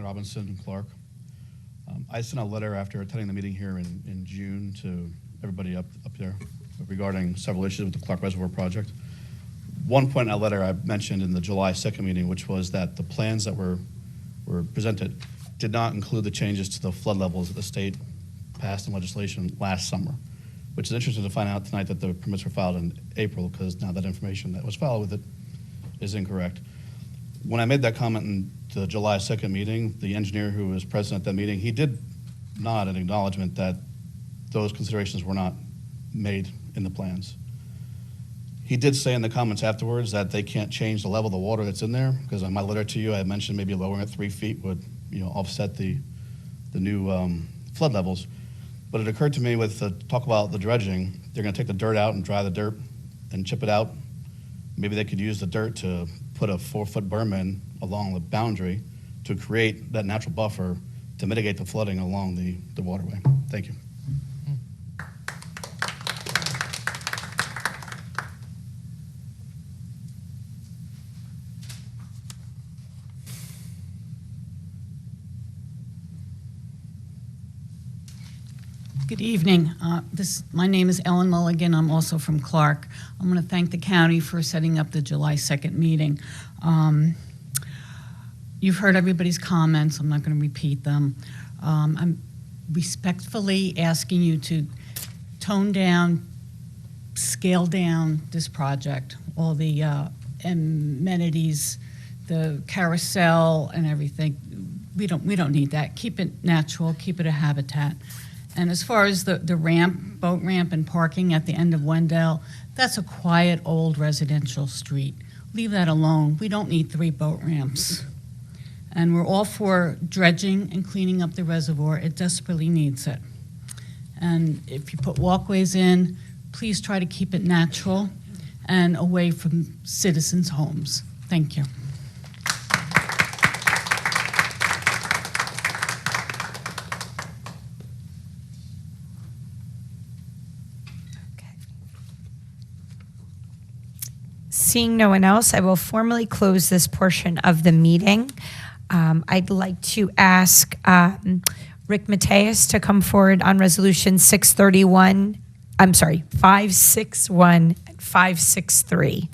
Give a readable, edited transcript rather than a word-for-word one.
Robinson, Clark. I sent a letter after attending the meeting here in June to everybody up there regarding several issues with the Clark Reservoir project. One point in that letter I mentioned in the July 2nd meeting, which was that the plans that were presented did not include the changes to the flood levels that the state passed in legislation last summer, which is interesting to find out tonight that the permits were filed in April, because now that information that was filed with it is incorrect. When I made that comment in the July 2nd meeting, the engineer who was present at that meeting, he did nod an acknowledgement that those considerations were not made in the plans. He did say in the comments afterwards that they can't change the level of the water that's in there, because on my letter to you, I mentioned maybe lowering it 3 feet would, offset the new flood levels. But it occurred to me with the talk about the dredging, they're going to take the dirt out and dry the dirt and chip it out. Maybe they could use the dirt to put a 4-foot berm in along the boundary to create that natural buffer to mitigate the flooding along the waterway. Thank you. Good evening. My name is Ellen Mulligan. I'm also from Clark. I'm going to thank the county for setting up the July 2nd meeting. You've heard everybody's comments. I'm not going to repeat them. I'm respectfully asking you to tone down, scale down this project, all the amenities, the carousel and everything. We don't need that. Keep it natural, keep it a habitat. And as far as the ramp, boat ramp and parking at the end of Wendell, that's a quiet old residential street. Leave that alone. We don't need 3 boat ramps. And we're all for dredging and cleaning up the reservoir. It desperately needs it. And if you put walkways in, please try to keep it natural and away from citizens' homes. Thank you. Seeing no one else, I will formally close this portion of the meeting. I'd like to ask Rick Mateus to come forward on resolution 561 and 563.